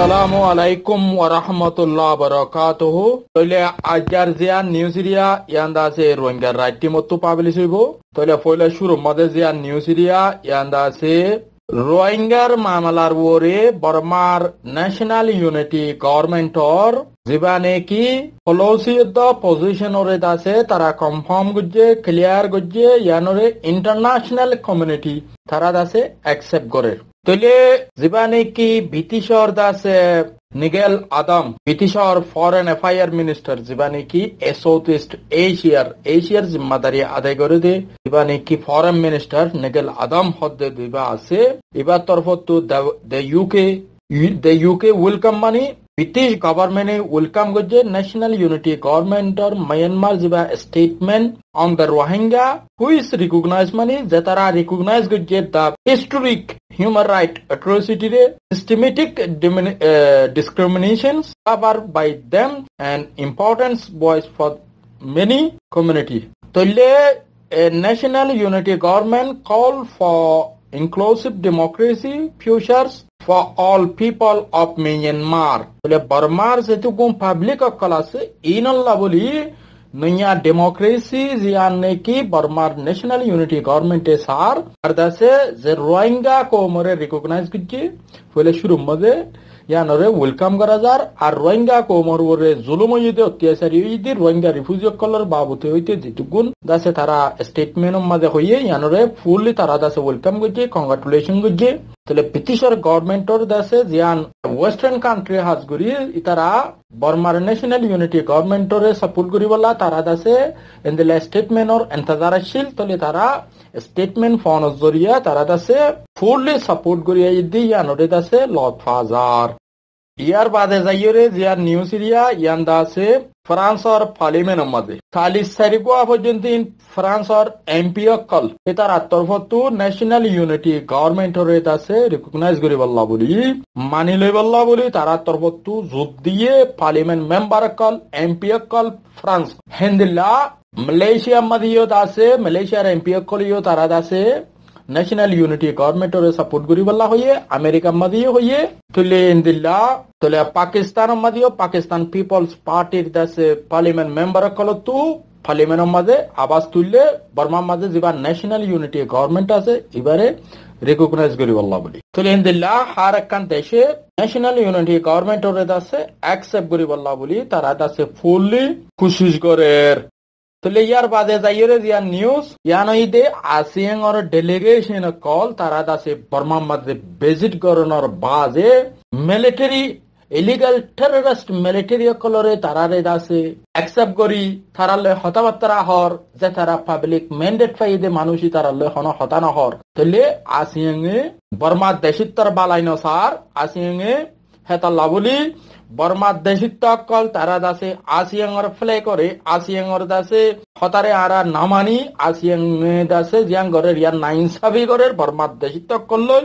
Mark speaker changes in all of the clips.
Speaker 1: আসসালামু আলাইকুম ওয়া রাহমাতুল্লাহি ওয়া বারাকাতুহু। তাহলে আজকের যে নিউজ এরিয়া ইয়ান্দা আছে রোহিঙ্গার রাইট মতো পাবলিশ হইব। তাহলে পয়লা শুরু মধ্যে যে নিউজ এরিয়া ইয়ান্দা আছে রোহিঙ্গার মামলার ওরে বর্মার ন্যাশনাল ইউনিটি গভর্নমেন্টর যেবানে কি পলিসিদ পজিশন ওরে আছে তারা কনফার্ম গুজে ক্লিয়ার গুজে ইয়ানরে ইন্টারন্যাশনাল কমিউনিটি তারা আছে অ্যাকসেপ্ট করে। তাহলে যেবানে কি ব্রিটিশর দাসে নিগেল আদম ব্রিটিশর ফরেন অ্যাফেয়ার মিনিস্টার যেবানে কি সাউথ ইস্ট এশিয়ার জিম্মাদারি আদায় করে দে যেবানে কি ফরেন মিনিস্টার নিগেল আদম হদ্দে দিবা আছে এবার তরফ তো দ্য ইউকে ওয়েলকাম মানে ব্রিটিশ গভর্নমেন্টে ওয়েলকাম করছে national unity government or Myanmar যেবা statement on the Rohingya which is recognise মানে যে তারা রিকগনাইজ করছে the historic human right atrocity systematic discriminations covered by them and importance voice for many community. Tolle a national unity government call for inclusive democracy futures for all people of Myanmar. Tolle Burmar setukum public class inalla boli नया democracy जियाने की बर्मार national unity government है सार अर्दासे जे रोहिंगा को मरे recognise कीजिए पहले शुरू मजे या नरे वेलकम करा जार और रोहिंगा को मरे जुलुम यदि अत्याचार यदि रोहिंगा रिफ्यूजी कलर बाबूते होते जितुगुन दासे तारा स्टेटमेंट मजे होइए या नरे फुल्ली तारा दासे वेलकम कीजिए कांग्रेचुलेशन कीजिए তাহলে ব্রিটিশর গভর্নমেন্টর দাসে জিয়ান ওয়েস্টার্ন কান্ট্রি হাজগুরি ইতারা বর্মার ন্যাশনাল ইউনিটি গভর্নমেন্টরে সাপোর্ট করিবলা তারা দাসে এন্দেলা স্টেটমেন্টর এন্তাজারাশীল তলে তারা স্টেটমেন্ট ফোন জরিয়া তারা দাসে ফুললি সাপোর্ট করিয়া ইদি ইয়ানরে দাসে লট ফাজার ইয়ার বাদে যাইরে জিয়ান নিউজ এরিয়া ইয়ান দাসে ফ্রান্সর পার্লিমেন্ট মধ্যে 40 পর্যন্ত ফ্রান্সর এমপি অকল এটার তরফতো ন্যাশনাল ইউনিটি গভর্নমেন্টরে দাসে রিকগনাইজ করি বল্লা বলি মানি লই বল্লা বলি তারা তরফতো যোগ দিয়ে পার্লিমেন্ট মেম্বার অকল এমপি অকল ফ্রান্স হেন্দিল্লা মালয়েশিয়া মধ্যেও দাসে মালয়েশিয়ার এমপি অকলিও তারা দাসে ন্যাশনাল ইউনিটি গভর্নমেন্টরে সাপোর্ট করি বলা হইয়ে আমেরিকা মধ্যেও হইয়ে তুলে ইন্দিল্লা তুলে পাকিস্তান মধ্যেও পাকিস্তান পিপলস পার্টির দাসে পার্লিমেন্ট মেম্বার কলতু পার্লিমেন্টের মধ্যে আওয়াজ তুললে বর্মার মধ্যে যেবা ন্যাশনাল ইউনিটি গভর্নমেন্ট আছে এবারে রিকগনাইজ করি বলা বলি তুলে ইন্দিল্লা হার একখান দেশে ন্যাশনাল ইউনিটি গভর্নমেন্টরে দাসে অ্যাকসেপ্ট করি বলা বলি তারা দাসে ফুললি কোশিশ করে তাহলে ইয়ার বাদে যাইরে জিয়া নিউজ ইয়ানইদে আসিয়াং আর ডেলিগেশন কল তারা দাসে বর্মার মধ্যে ভিজিট করানোর বাজে মিলিটারি ইলিগাল টেররিস্ট মিলিটারি কলরে তারারে দাসে অ্যাকসেপ্ট করি তারালে হতাবার্তা হর যে তারা পাবলিক ম্যান্ডেট পাইদে মানুষই তারালে হন হতানো হর তাহলে আসিয়াং এ বর্মার দেশিত্তর বালাইন সার আসিয়াং এ হেতাল্লা বলি বর্মার দেশিত্ব কল তারা দাসে আসিয়াঙ্গর ফ্লে করে আসিয়াঙ্গর দাসে হতারে আরা নামানি আসিয়াং দাসে জিয়াং ঘরের ইয়ার নাইনসাবি করে বর্মার দেশিত্ব করলো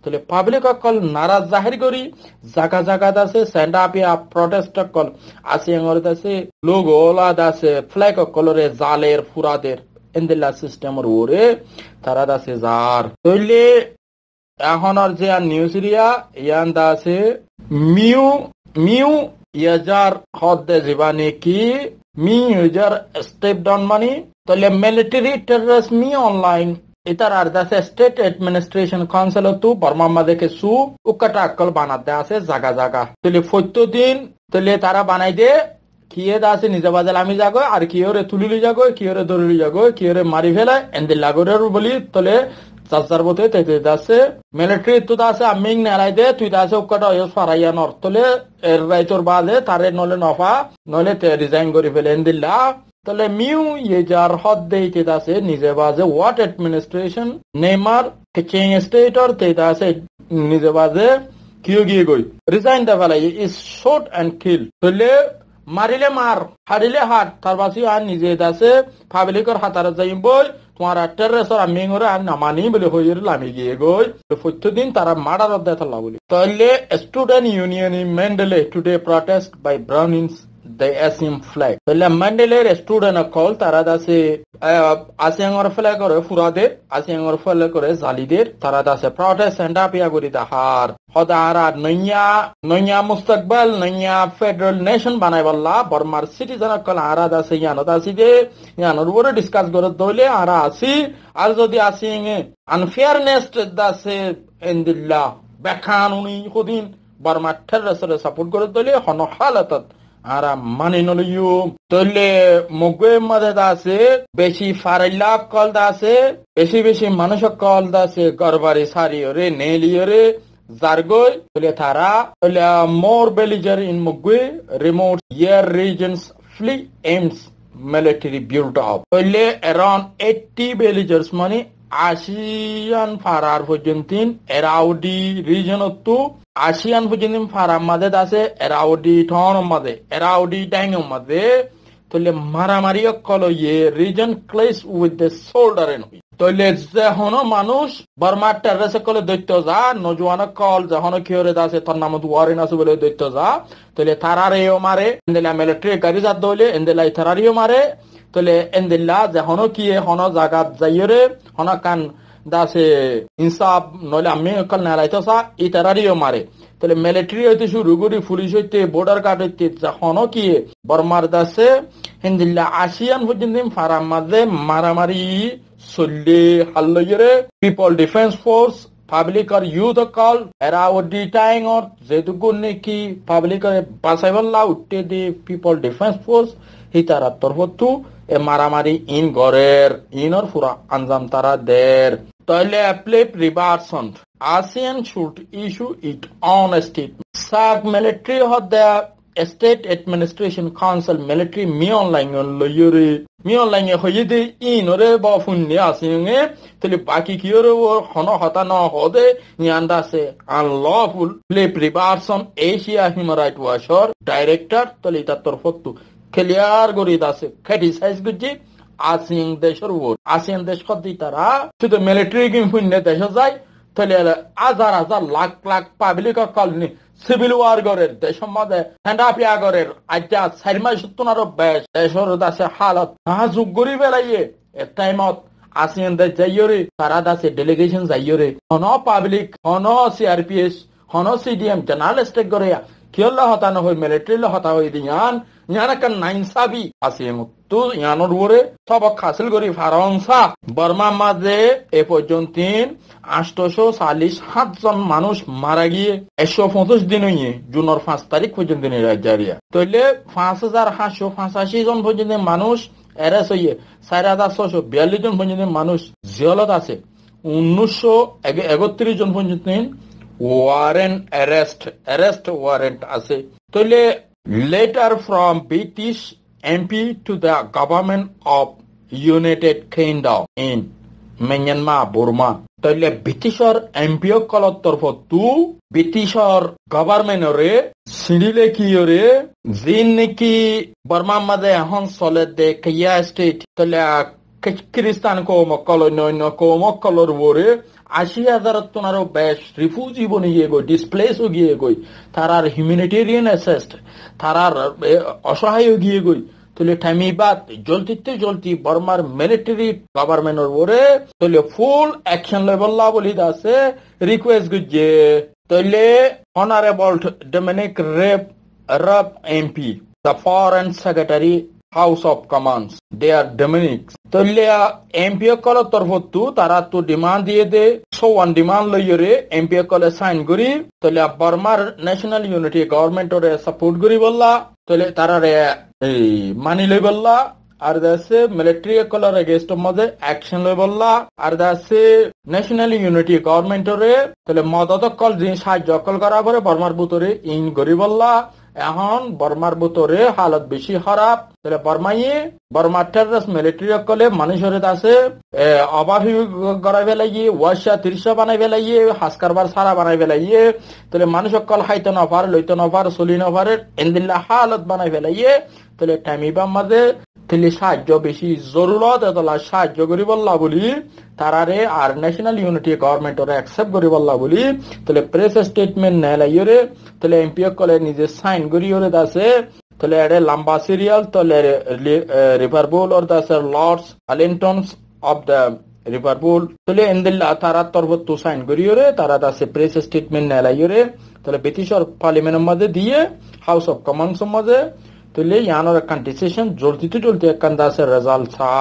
Speaker 1: তাহলে পাবলিক কল নারাজ জাহির করি জায়গা জায়গা দাসে স্ট্যান্ড আপ ইয়া প্রটেস্ট কল আসিয়াঙ্গর দাসে লোক ওলা দাসে ফ্ল্যাগ কলরে জালের ফুরাদের এন্দিলা সিস্টেমর ওরে তারা দাসে জার তাহলে এখনর যে নিউজ এরিয়া ইয়ান দাসে মিউ ইয়াজার হদ্দে জীবানে কি মি ইউজার স্টেপ ডাউন মানি তাহলে মিলিটারি টেররিজম অনলাইন ইতার আর দাসে স্টেট অ্যাডমিনিস্ট্রেশন কাউন্সিল তু বর্মা মাদে কে সু উকাটা আকল বানাতে আছে জায়গা জায়গা তাহলে 14 দিন তাহলে তারা বানাই দে কিয়ে দাসে নিজে বাজাল আমি যাগো আর কিওরে তুলিলি যাগো কিওরে ধরিলি যাগো কিওরে মারি ফেলা এন্দি লাগরের বলি তাহলে চাচারবতে তেতে দাসে মিলিটারি তো দাসে আমিং নেলাই দে তুই দাসে উকাটা ইউজ ফারাইয়া নরতলে এর রাইতর বাদে তারে নলে নফা নলে তে রিজাইন করি ফেলেন দিল্লা তাহলে মিউ ইজার হদ দেইতে দাসে নিজে বাজে ওয়াট অ্যাডমিনিস্ট্রেশন নেমার কেচিং স্টেটর তে দাসে নিজে বাজে কিও গিয়ে গই রিজাইন দা ফেলাই ইজ শট এন্ড কিল তাহলে মারিলে মার হারিলে হাট তার বাসি আর নিজে দাসে পাবলিকর হাতারে যাইম বই তোমার টেররিস্টর আমি ওরে আর নামানি বলে হইর লামি গিয়ে গই 14 দিন তারা মার্ডার অফ দ্যাথ বলি তাহলে student union in Mandalay today protest by burning the ASEAN flag. The Mandela student call Taradase ASEAN or flag or Furade, ASEAN or flag or Zalidir, Taradase protest and Apia Gurita Har. Hodara Nanya Mustakbal, Nanya Federal Nation Banaivala, Burma citizen call Arada Sayano Daside, Yanur discuss Gorodole, Arasi, also the ASEAN unfairness that say in the law. Bakanuni Hudin. Burma terrorist support Gorodole, Hono Halatat. Ara maninoliu tole mogwe madase beshi farilla call dase beshi manusha call dase garbari sari ore neli ore zargoi tole thara tole more belliger in mogwe remote air regions fleet aims military build up tole around 80 belligers money ASEAN farar pojuntin Eraudi region to ASEAN pojuntin farar made dase Eraudi thon made Eraudi dang made tole maramari kolo ye region clash with the shoulder and tole hono manush Burma terrorist kolo doitto za nojuana call za hono kiore dase tonnamud warin asu bole doitto za tole tarare o mare endela military gariza dole endela tarare o mare tole endella ze hono kiye hono zagat zayore hono kan dase insab nole amme kal na laito sa itarario mare tole military hote shuru guri police hote border guard hote za hono kiye Burma dase endella ASEAN hojindim faramade maramari solle halloyere people defense force public or youth call Eraudi tying or zetugunne ki public or basaiwalla utte the people defense force hitara torhotu e maramari in gorer inor fura anjam tara der toile apply prevention ASEAN should issue its own statement SAC military had the state administration council military mi online loyore mi online hoyede inore ba funni ASEAN tele baki kiyore hono hata na hode nyanda se unlawful play prevention Asia Human Rights Watch director tele tator fotu clear gori dase criticize guji ASEAN deshor word ASEAN desh khodi tara to the military game funne desh jai tele azar lakh public colony civil war gorer deshor made handapia gorer aja sarma suttunaro besh deshor dase halat hazuk gori belaiye a time out ASEAN de jayore tara dase delegation jayore hono public hono CRPS hono CDM journalist goreya kyolla hota no hoy military lo hota hoy diyan nyana kan nine sabi ASEAN tu yanor wore sabak hasil gori faransa Burma maze e পর্যন্ত 847 জন মানুষ মারা গিয়ে 125 দিন হয়ে জুনের 5 তারিখ পর্যন্ত নিরাজারিয়া তইলে 5785 জন পর্যন্ত মানুষ এরেস্ট হয়ে 4642 জন পর্যন্ত মানুষ জেলত আছে 1931 জন পর্যন্ত ওয়ারেন্ট অ্যারেস্ট ওয়ারেন্ট আছে তইলে letter from British MP to the government of United Kingdom in Myanmar, Burma. Tole Britishor MP kolot torfo tu Britishor government ore sinile ki ore zinki Burma made hon sole de kya state tole Kristan ko mokolo no ko mokolor wore 80,000 tonaro besh refugee boniye go displace hogiye go tarar humanitarian assist tarar অসহায় গিয়ে গই তলে টাইমিবাদ জলতি বর্মার military government ওরে তলে ফুল action level লা বলি দাসে request গুজে তলে honourable Dominic rape MP the foreign secretary House of Commons, they are Dominics. Tole MP kolo torfotu tara tu demand diye de so one demand loyore MP kolo sign guri tole Burma National Unity Government ore support guri bolla tole tara re mani loy bolla আর দাসে military কলার against মধ্যে action লই বললা আর দাসে national unity গভর্নমেন্টরে তাহলে মদত call যে সাহায্য call করা পরে বর্মার ভিতরে ইন গরি বললা এখন বর্মার ভিতরে হালত বেশি খারাপ তাহলে বর্মা টেররিস্ট মিলিটারি কলে মানুষের দাসে অবাধি গড়াই ফেলাইয়ে ওয়াশা 30 বানাই ফেলাইয়ে হাসকারবার সারা বানাই ফেলাইয়ে তাহলে মানুষ কল হাইতে নফার লইতে নফার চলি নফারের এন্দিল্লা হালত বানাই ফেলাইয়ে তাহলে টাইমিবার মাঝে তাহলে সাহায্য বেশি জরুরত এতলা সাহায্য করি বললা বলি তারারে আর ন্যাশনাল ইউনিটি গভর্নমেন্ট ওরা অ্যাকসেপ্ট করি বললা বলি তাহলে প্রেস স্টেটমেন্ট নেলাইরে তাহলে এমপি কলে নিজে সাইন করি ওরে দাসে tole ade lamba serial tole Liverpool or the Sir Lords Allingtons of the Liverpool tole endil tara torbo to sign guriore tara da se press statement nelayore tole British or Parliament madhe diye House of Commons madhe tole yanor kan decision jolti to jolte kan da se result tha